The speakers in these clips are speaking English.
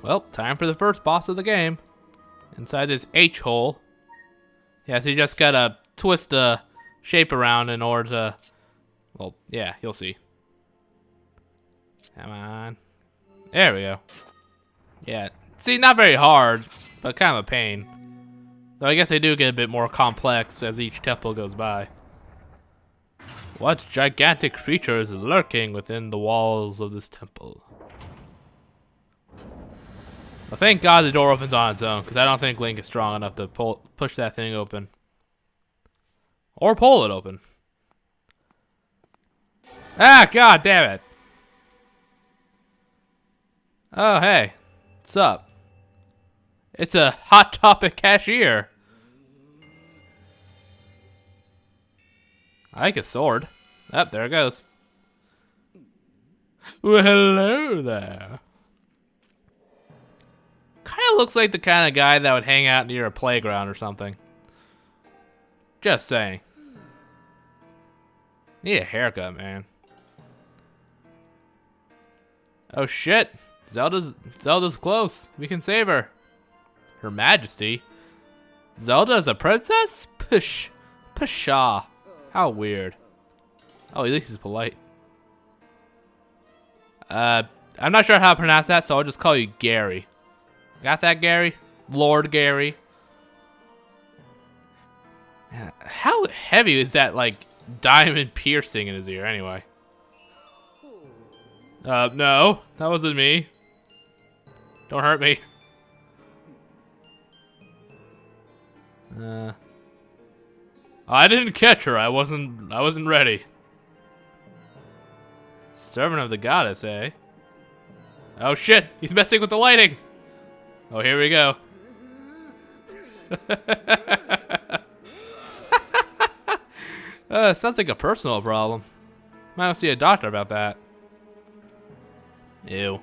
Well, time for the first boss of the game. Inside this H hole. Yeah, so you just gotta twist the shape around in order to... Well, yeah, you'll see. Come on. There we go. Yeah, see, not very hard, but kind of a pain. Though I guess they do get a bit more complex as each temple goes by. What gigantic creature is lurking within the walls of this temple? Well, thank God the door opens on its own, because I don't think Link is strong enough to push that thing open. Or pull it open. Ah, God damn it. Oh, hey. What's up? It's a Hot Topic cashier. I like a sword. Oh, there it goes. Well, hello there. Kind of looks like the kind of guy that would hang out near a playground or something. Just saying. Need a haircut, man. Oh shit. Zelda's close. We can save her. Her Majesty. Zelda is a princess? Pshaw. How weird. Oh, at least he's polite. I'm not sure how to pronounce that, so I'll just call you Gary. Got that, Gary? Lord Gary. How heavy is that, like, diamond piercing in his ear, anyway? No. That wasn't me. Don't hurt me. I didn't catch her. I wasn't ready. Servant of the goddess, eh? Oh shit! He's messing with the lighting. Oh, here we go. Sounds like a personal problem. Might have to see a doctor about that. Ew.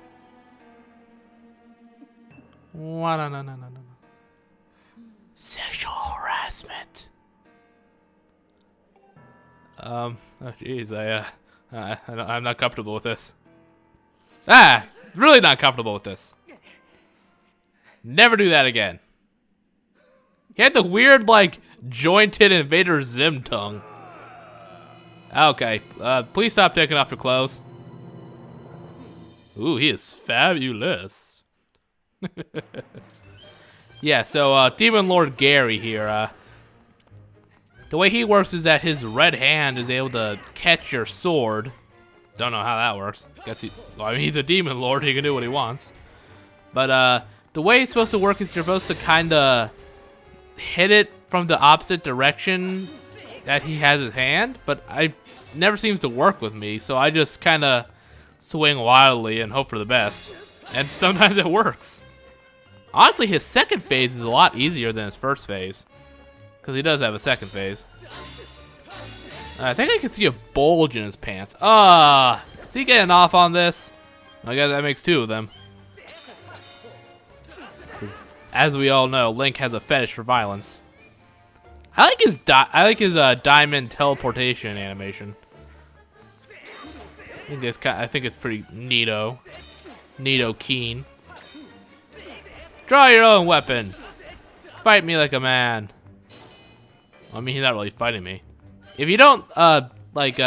No. Sexual harassment. Oh jeez, I'm not comfortable with this. Ah, really not comfortable with this. Never do that again. He had the weird, like, jointed Invader Zim tongue. Okay, please stop taking off your clothes. Ooh, he is fabulous. Yeah, so, Demon Lord Gary here, the way he works is that his red hand is able to catch your sword. Don't know how that works. Guess he's a demon lord, he can do what he wants. But, the way it's supposed to work is you're supposed to kinda hit it from the opposite direction that he has his hand, but it never seems to work with me, so I just kinda swing wildly and hope for the best. And sometimes it works. Honestly, his second phase is a lot easier than his first phase. Because he does have a second phase. I think I can see a bulge in his pants. Is he getting off on this? I guess that makes two of them. As we all know, Link has a fetish for violence. I like his diamond teleportation animation. I think it's pretty neato. Neato keen. Draw your own weapon. Fight me like a man. I mean, he's not really fighting me. If you don't, like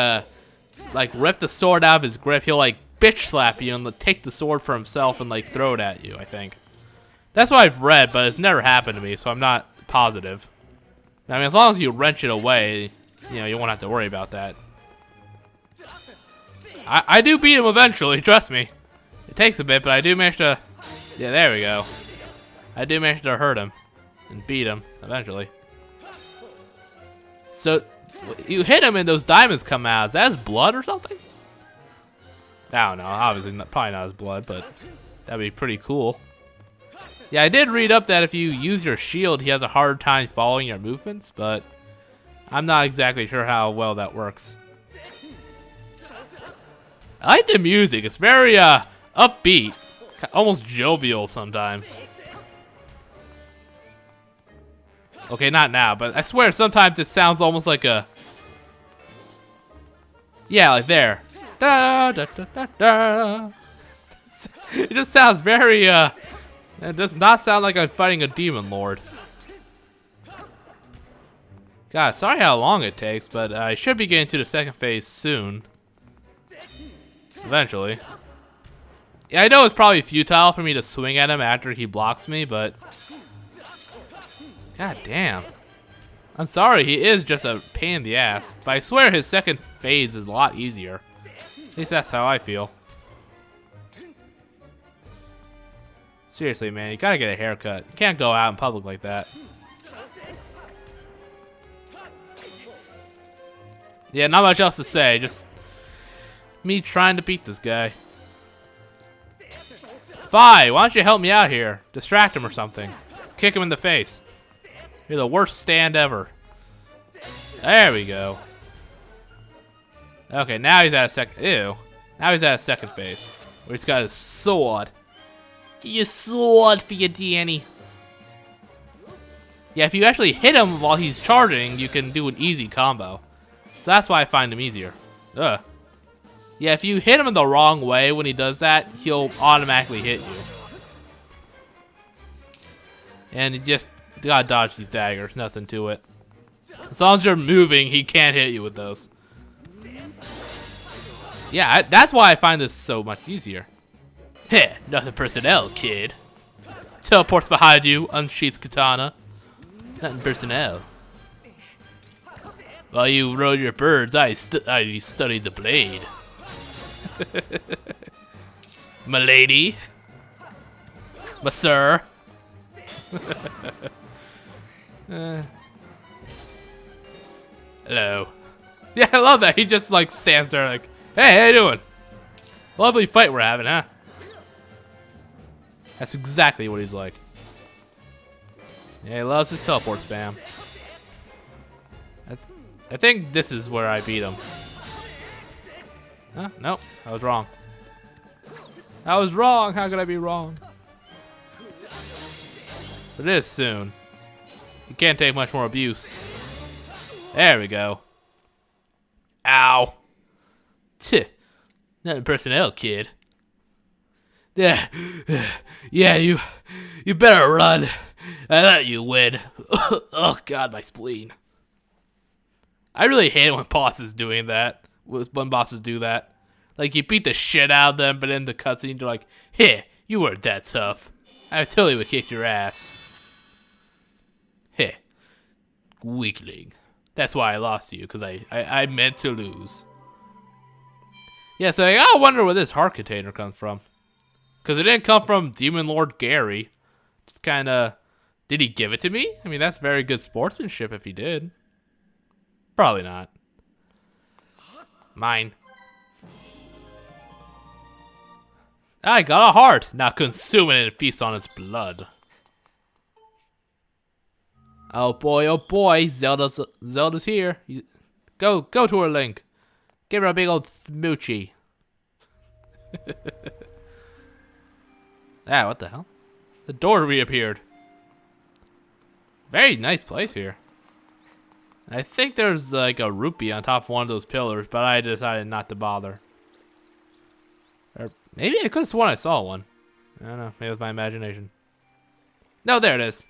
rip the sword out of his grip, he'll, like, bitch slap you and take the sword for himself and, like, throw it at you, I think. That's what I've read, but it's never happened to me, so I'm not positive. I mean, as long as you wrench it away, you know, you won't have to worry about that. I do beat him eventually, trust me. It takes a bit, but I do manage to... Yeah, there we go. I do manage to hurt him and beat him eventually. So, you hit him and those diamonds come out. Is that his blood or something? I don't know. Obviously, probably not his blood, but that'd be pretty cool. Yeah, I did read up that if you use your shield, he has a hard time following your movements, but I'm not exactly sure how well that works. I like the music. It's very upbeat, almost jovial sometimes. Okay, not now, but I swear sometimes it sounds almost like a... Yeah, like there. Da, da, da, da, da. It just sounds very It does not sound like I'm fighting a demon lord. God, sorry how long it takes, but I should be getting to the second phase soon. Eventually. Yeah, I know it's probably futile for me to swing at him after he blocks me, but... God damn. I'm sorry, he is just a pain in the ass. But I swear his second phase is a lot easier. At least that's how I feel. Seriously, man, you gotta get a haircut. You can't go out in public like that. Yeah, not much else to say, just me trying to beat this guy. Fi, why don't you help me out here? Distract him or something. Kick him in the face. You're the worst stand ever. There we go. Okay, now he's at a second. Ew. Now he's at a second phase. Where he's got his sword. Get your sword for you, Danny. Yeah, if you actually hit him while he's charging, you can do an easy combo. So that's why I find him easier. Ugh. Yeah, if you hit him in the wrong way when he does that, he'll automatically hit you. And you just gotta dodge these daggers, nothing to it. As long as you're moving, he can't hit you with those. Yeah, that's why I find this so much easier. Heh, nothing personnel, kid. Teleports behind you, unsheaths katana. Nothing personnel. While you rode your birds, I studied the blade. My lady. My sir. Hello. Yeah, I love that. He just like stands there like, hey, how you doing? Lovely fight we're having, huh? That's exactly what he's like. Yeah, he loves his teleport spam. I think this is where I beat him. Huh? Nope, I was wrong. I was wrong. How could I be wrong? But it is soon. You can't take much more abuse. There we go. Ow. Tch. Nothing personnel, kid. Yeah, you better run. I let you win. Oh God, my spleen. I really hate it when bosses doing that. When bosses do that. Like, you beat the shit out of them, but in the cutscene, you're like, hey, you weren't that tough. I totally would kick your ass. Hey, weakling. That's why I lost to you, because I meant to lose. Yeah, so I gotta wonder where this heart container comes from. Because it didn't come from Demon Lord Gary. Just kind of... Did he give it to me? I mean, that's very good sportsmanship if he did. Probably not. Mine. I got a heart. Now consume it and feast on its blood. Oh boy, Zelda's here. Go to her, Link. Give her a big old smoochie. Ah, what the hell? The door reappeared. Very nice place here. I think there's like a rupee on top of one of those pillars, but I decided not to bother. Or maybe I could have sworn I saw one. I don't know. Maybe it was my imagination. No, there it is.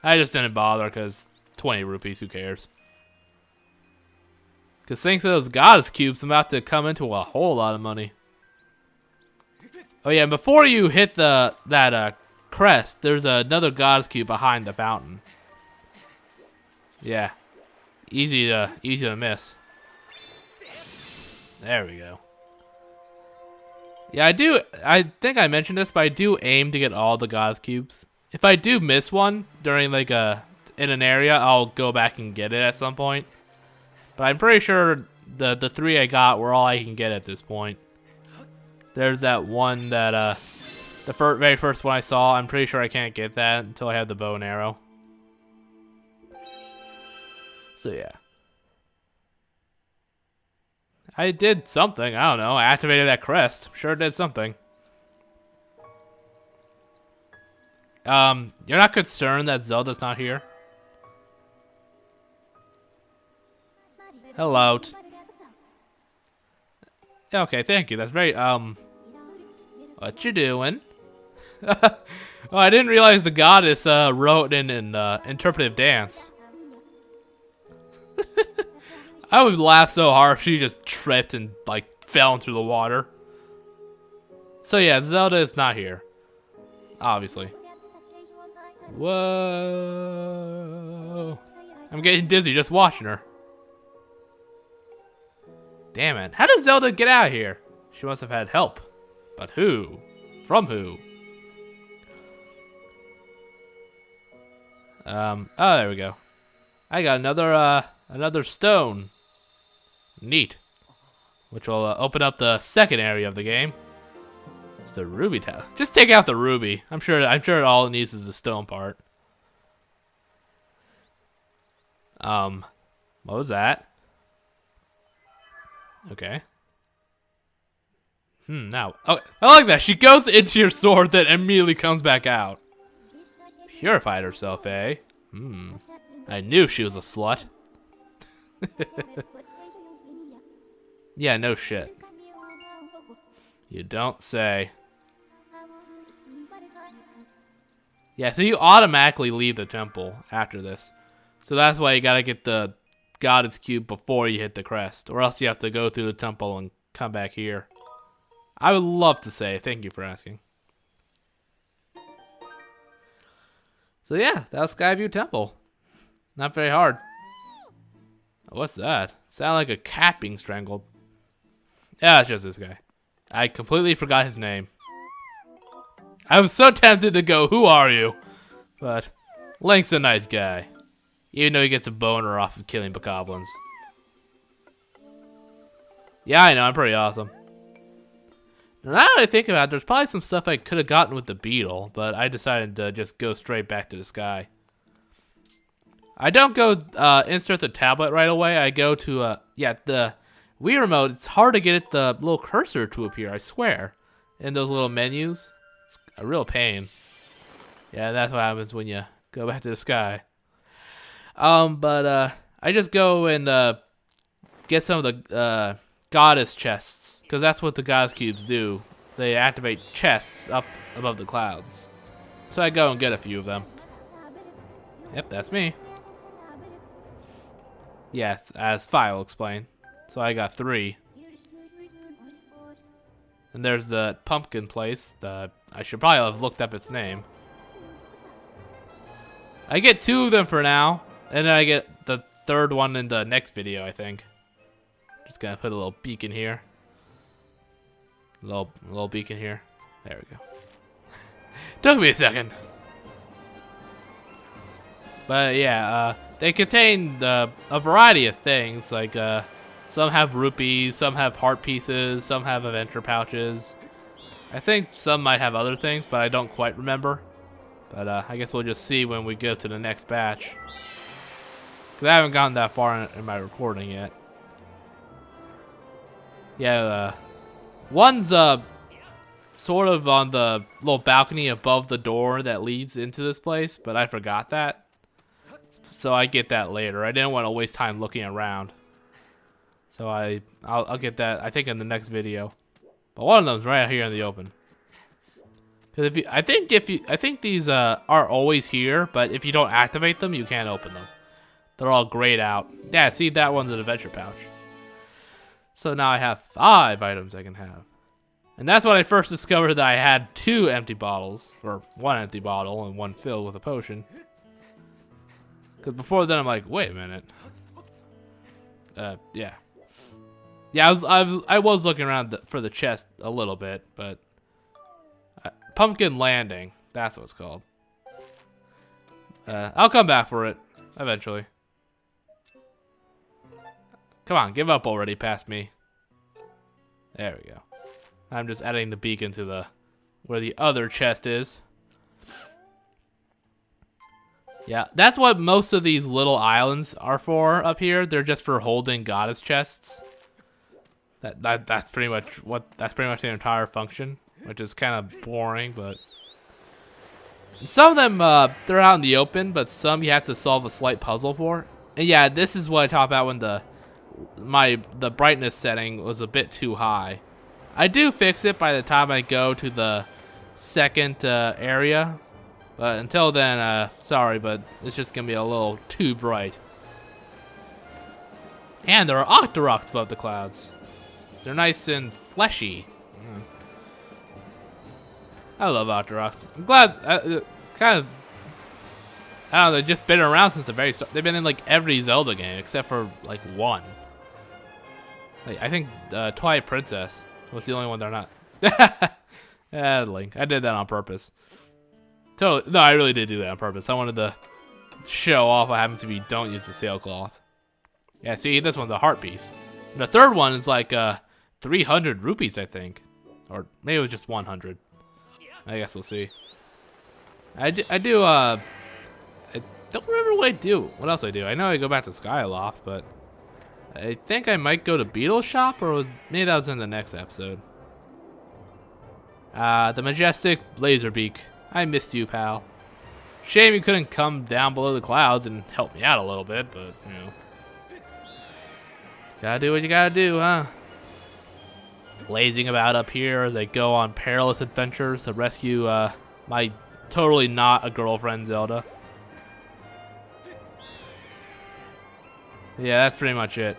I just didn't bother because 20 rupees, who cares? Because thanks to those goddess cubes, I'm about to come into a whole lot of money. Oh yeah, and before you hit that crest, there's another goddess cube behind the fountain. Yeah. Easy to miss. There we go. Yeah, I think I mentioned this, but I do aim to get all the goddess cubes. If I do miss one during like in an area, I'll go back and get it at some point. But I'm pretty sure the 3 I got were all I can get at this point. There's that one that the very first one I saw. I'm pretty sure I can't get that until I have the bow and arrow. So yeah. I did something. I don't know. I activated that crest. Sure did something. You're not concerned that Zelda's not here? Hello. Okay, thank you. That's very, what you doing? Oh, I didn't realize the goddess wrote in an interpretive dance. I would laugh so hard if she just tripped and like fell into the water. So yeah, Zelda is not here. Obviously. Whoa. I'm getting dizzy just watching her. Damn it. How does Zelda get out of here? She must have had help. But who? From who? Oh, there we go. I got another stone. Neat. Which will open up the second area of the game. It's the ruby tower. Just take out the ruby. I'm sure all it needs is the stone part. What was that? Okay. Now. Oh, I like that. She goes into your sword, then immediately comes back out. Purified herself, eh? I knew she was a slut. Yeah, no shit. You don't say. Yeah, so you automatically leave the temple after this. So that's why you gotta get the goddess cube before you hit the crest. Or else you have to go through the temple and come back here. I would love to say thank you for asking. So yeah, that was Skyview Temple. Not very hard. What's that? Sound like a cat being strangled. Yeah, it's just this guy. I completely forgot his name. I was so tempted to go, who are you? But Link's a nice guy. Even though he gets a boner off of killing bokoblins. Yeah, I know, I'm pretty awesome. Now that I think about it, there's probably some stuff I could have gotten with the beetle, but I decided to just go straight back to the sky. I don't go insert the tablet right away. I go to, yeah, the Wii remote. It's hard to get the little cursor to appear, I swear, in those little menus. It's a real pain. Yeah, that's what happens when you go back to the sky. But I just go and get some of the goddess chests, because that's what the goddess cubes do. They activate chests up above the clouds. So I go and get a few of them. Yep, that's me. Yes, as Fi will explain. So I got 3. And there's the pumpkin place. I should probably have looked up its name. I get 2 of them for now. And then I get the 3rd one in the next video, I think. Just gonna put a little beacon here. Little beacon here. There we go. Took me a second. But yeah, they contain a variety of things. Like some have rupees, some have heart pieces, some have adventure pouches. I think some might have other things, but I don't quite remember. But I guess we'll just see when we go to the next batch. Because I haven't gotten that far in my recording yet. Yeah, one's sort of on the little balcony above the door that leads into this place, but I forgot that. So I get that later. I didn't want to waste time looking around. So I'll get that, I think, in the next video. But one of them's right out here in the open. Because I think these are always here, but if you don't activate them, you can't open them. They're all grayed out. Yeah, see, that one's an adventure pouch. So now I have 5 items I can have. And that's when I first discovered that I had 2 empty bottles. Or 1 empty bottle and 1 filled with a potion. Because before then I'm like, wait a minute. Yeah. Yeah, I was looking around for the chest a little bit, but... Pumpkin Landing. That's what it's called. I'll come back for it. Eventually. Come on, give up already past me. There we go. I'm just adding the beacon to where the other chest is. Yeah, that's what most of these little islands are for up here. They're just for holding goddess chests. That's pretty much the entire function, which is kind of boring, but some of them they're out in the open, but some you have to solve a slight puzzle for. And yeah, this is what I talk about when the brightness setting was a bit too high. I do fix it by the time I go to the second area, But until then, sorry, but it's just gonna be a little too bright. And there are Octoroks above the clouds. They're nice and fleshy. I love Octoroks. I'm glad, kind of, I don't know, they've just been around since the very start. They've been in like every Zelda game except for like one. Like, I think Twilight Princess was the only one they're not. Link. I did that on purpose. No, I really did do that on purpose. I wanted to show off what happens if you don't use the sailcloth. Yeah, see, this one's a heart piece. And the third one is like 300 rupees, I think. Or maybe it was just 100. I guess we'll see. I don't remember what I do. What else I do? I know I go back to Skyloft, but I think I might go to Beetle Shop, or maybe that was in the next episode. The majestic Laserbeak. I missed you, pal. Shame you couldn't come down below the clouds and help me out a little bit, but, you know. Gotta do what you gotta do, huh? Lazing about up here as I go on perilous adventures to rescue, my totally not a girlfriend, Zelda. Yeah, that's pretty much it.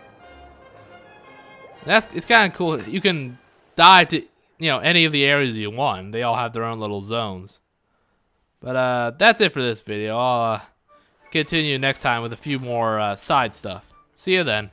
It's kind of cool. You can dive to, you know, any of the areas you want. They all have their own little zones. But that's it for this video. I'll continue next time with a few more side stuff. See you then.